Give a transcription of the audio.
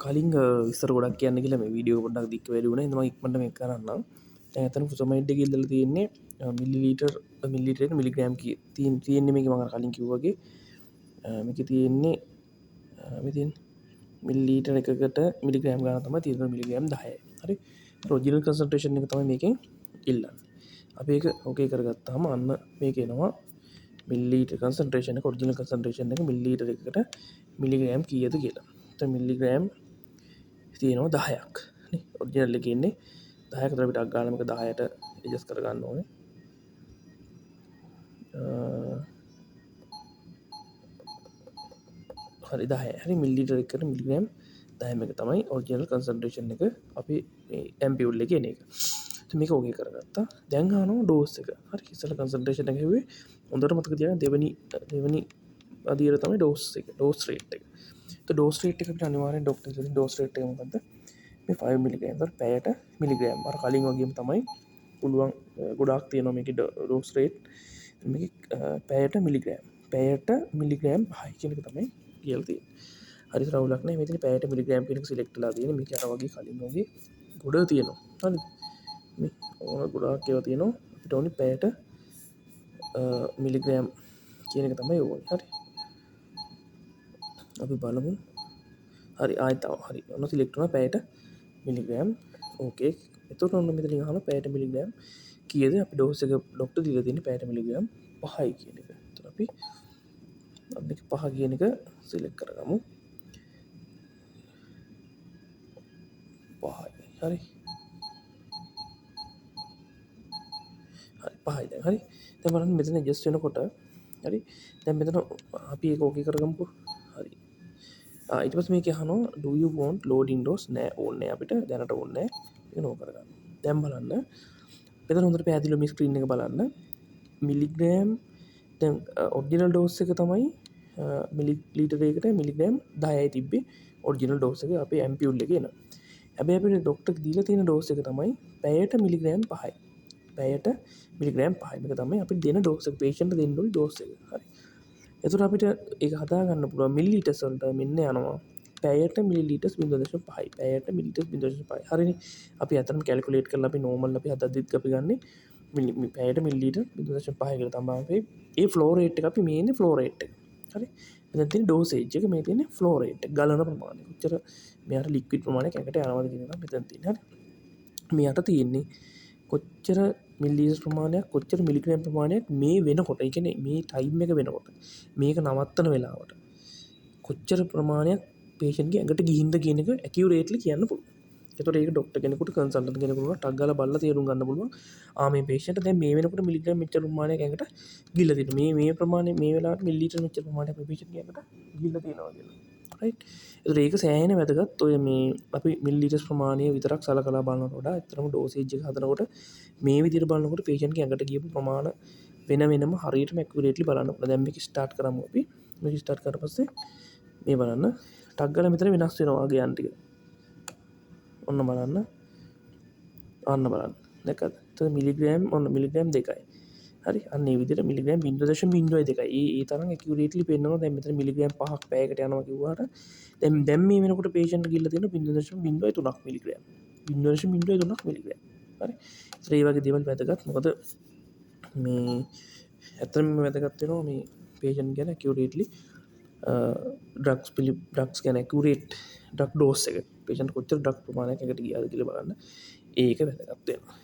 කලින් විස්තර ගොඩක් කියන්න කියලා මේ වීඩියෝ පොඩ්ඩක් දික්ක වැඩි වුණා. ඉතින් මම ඉක්මනට මේක කරන්නම්. දැන් අතන ෆුසමයිඩ් එකේ ඉඳලා තියෙන්නේ මිලිලීටර් මිලිලිටර් මිලිග්‍රෑම් තියෙන්නේ මේකේ මම කලින් කිව්වා වගේ. මේකේ තියෙන්නේ මෙතින් මිලිලීටර් එකකට මිලිග්‍රෑම් ගාන තමයි තියෙන්නේ මිලිග්‍රෑම් 10යි. හරි. ඔරිජිනල් කන්සන්ට්‍රේෂන් එක තමයි මේකෙන් ඉල්ලන්නේ. අපි ඒක ඕකේ කරගත්තාම අන්න මේක එනවා මිලිලීටර් කන්සන්ට්‍රේෂන් එක ඔරිජිනල් කන්සන්ට්‍රේෂන් එක මිලිලීටර් එකකට මිලිග්‍රෑම් කීයද කියලා. එතන මිලිග්‍රෑම් තියෙනවා 10ක්. නේ ඔරිජිනල් එකේ ඉන්නේ 10ක. ඒතර අපිට අග්ගාලා මේක 10ට ඇඩ්ජස්ට් කරගන්න ඕනේ. හරි 10යි. හරි මිලිලීටර් එකකට මිලිග්‍රෑම් 10 මේක තමයි ඔරිජිනල් කන්සන්ට්‍රේෂන් එක අපි මේ ඇම්පියුල් එකේ එන එක. ඉතින් මේක ඕකේ කරගත්තා. දැන් අහනවා ඩෝස් එක. හරි ඉස්සෙල්ලා කන්සන්ට්‍රේෂන් එක හෙව්වේ. හොඳට මතක තියාගන්න දෙවෙනි අදියර තමයි ඩෝස් එක. ඩෝස් රේට් එක. તો ඩෝස් රේට් එක අපිට අනිවාර්යෙන් ડોක්ටර් කෙනෙක්ගෙන් ඩෝස් රේට් එක මොකද්ද? මේ 5 මිලිග්‍රෑම්. ඒතර පැයට මිලිග්‍රෑම්. අර කලින් වගේම තමයි පුළුවන් ගොඩාක් තියෙනවා මේකේ ඩෝස් රේට්. මේක පැයට මිලිග්‍රෑම්. පැයට මිලිග්‍රෑම් 5 කියන එක තමයි කියලා තියෙන්නේ. හරි රවුලක් නැහැ. මෙතන පැයට මිලිග්‍රෑම් කියන එක සිලෙක්ට් වෙලා තියෙන්නේ. මේක අර වගේ කලින් වගේ ගොඩ තියෙනවා. හරිද? මේ ඕන ගොඩාක් ඒවා තියෙනවා. අපිට ඕනේ පැයට මිලිග්‍රෑම් කියන එක තමයි ඕනේ. හරි. අපි බලමු. හරි ආයෙත් හරි ඔන්න සිලෙක්ට් වුණා පැයට මිලිග්‍රෑම්. ඕකේ. එතකොට ඔන්න මෙතනින් අහනවා පැයට මිලිග්‍රෑම් කීයද? අපි ඩෝස් එක ડોක්ටර් දීලා තියෙන්නේ පැයට මිලිග්‍රෑම් 5යි කියන එක. එතකොට අපි මේක 5 කියන එක සිලෙක්ට් කරගමු. 5යි. හරි. හරි 5යි දැන්. හරි. දැන් බලන්න මෙතන ඇඩ්ජස්ට් වෙනකොට හරි. දැන් මෙතන අපි ඒක ඕකේ කරගමුකෝ. හරි. ඊට පස්සේ මේක අහනවා do you want loading dose නෑ ඕනේ නෑ අපිට දැනට ඕනේ නෑ. ඒක නෝ කරගන්න. දැන් බලන්න මෙතන හොඳට පැහැදිලිව මේ ස්ක්‍රීන් එක බලන්න මිලිග්‍රෑම් දැන් ඔරිජිනල් ඩෝස් එක තමයි මිලිලීටර් එකකට මිලිග්‍රෑම් 10යි තිබ්බේ ඔරිජිනල් ඩෝස් එක අපේ ඇම්පියුල් එකේ එන. හැබැයි අපිට ડોක්ටර් දීලා තියෙන ඩෝස් එක තමයි පැයට මිලිග්‍රෑම් 5යි. පැයට මිලිග්‍රෑම් 5යි. මේක තමයි අපි දෙන ඩෝස් එක පේෂන්ට් දෙන්න ඕනි ඩෝස් එක. හරි. එතකොට අපිට ඒක හදාගන්න පුළුවන් මිලිලීටර්ස් වලට මෙන්න යනවා පැයට මිලිලීටර්ස් 0.5යි. පැයට මිලිලීටර්ස් 0.5යි. හරිනේ. අපි අතනම කැල්කියුලේට් කරලා අපි නෝමල් අපි හදද්දිත් අපි ගන්නේ පැයට මිලිලීටර් 0.5 කියලා තමයි අපි ඒ ෆ්ලෝ රේට් එක අපි මේ ඉන්නේ ෆ්ලෝ රේට් එක. හරි. මෙතන තියෙන ඩෝසේජ් එක මේ තියෙන්නේ ෆ්ලෝ රේට් එක ගලන ප්‍රමාණය. කොච්චර මෙයාට ලික්විඩ් ප්‍රමාණයක් ඇඟට යනවද කියන එක මෙතන තියෙන්නේ. හරි. මෙයාට තියෙන්නේ කොච්චර මිලිලීටර් ප්‍රමාණයක් කොච්චර මිලිග්‍රෑම් ප්‍රමාණයක් මේ වෙනකොට ඒ කියන්නේ මේ ටයිම් එක වෙනකොට මේක නවත්තන වෙලාවට කොච්චර ප්‍රමාණයක් පේෂන්ට්ගේ ඇඟට ගිහින්ද කියන එක ඇකියුරේට්ලි කියන්න පුළුවන්. එතකොට ඒක ડોක්ටර් කෙනෙකුට කන්සල්ටන්ට් කෙනෙකුට ටක් ගාලා බලලා තේරුම් ගන්න පුළුවන්. මේ පේෂන්ට් දැන් මේ වෙනකොට මිලිග්‍රෑම් මෙච්චර ප්‍රමාණයක් ඇඟට ගිහිල්ලා තියෙනවා. මේ ප්‍රමාණය මේ වෙලාවට මිලිලීටර් මෙච්චර ප්‍රමාණයක් මේ පේෂන්ට්ගේ ඇඟට ගිහිල්ලා තියෙනවා කියලා. රයිට්. එතකොට ඒක සෑහෙන වැදගත්. ඔය මේ අපි මිලිලීටර්ස් ප්‍රමාණය විතරක් සලකලා බලනකොට වඩා ඇත්තටම ඩෝසේජ් එක හදනකොට මේ විදිහට බලනකොට පේෂන්ට්ගේ ඇඟට ගියපු ප්‍රමාණ වෙන වෙනම හරියටම ඇකියුරේට්ලි බලන්න පුළුවන්. දැන් මේක ස්ටාර්ට් කරමු අපි. මේක ස්ටාර්ට් කරලා පස්සේ මේ බලන්න ටක් ගාලා මෙතන වෙනස් වෙනවා ගියන් ටික. ඔන්න බලන්න. අන්න බලන්න. දැක්කද? එතන මිලිග්‍රෑම් ඔන්න මිලිග්‍රෑම් 2යි. හරි. අන්න ඒ විදිහට මිලිග්‍රෑම් 0.02යි. ඒ තරම් ඇකියුරේට්ලි පෙන්නනවා. දැන් මෙතන මිලිග්‍රෑම් 5ක් පැයකට යනවා කිව්වට දැන් මේ වෙනකොට පේෂන්ට් ගිහලා තියෙන 0.03ක් මිලිග්‍රෑම්. 0.03ක් මිලිග්‍රෑම්. හරි. ඒ වගේ දේවල් වැදගත්. මොකද මේ ඇත්තටම වැදගත් වෙනවා මේ පේෂන්ට් ගැන ඇකියුරේට්ලි ඩ්‍රග්ස් ගැන ඇකියුරේට් ඩ්‍රග් ඩෝස් එක පේෂන්ට් කොච්චර ඩ්‍රග් ප්‍රමාණයක් එකට ගියාද කියලා බලන්න ඒක වැදගත් වෙනවා.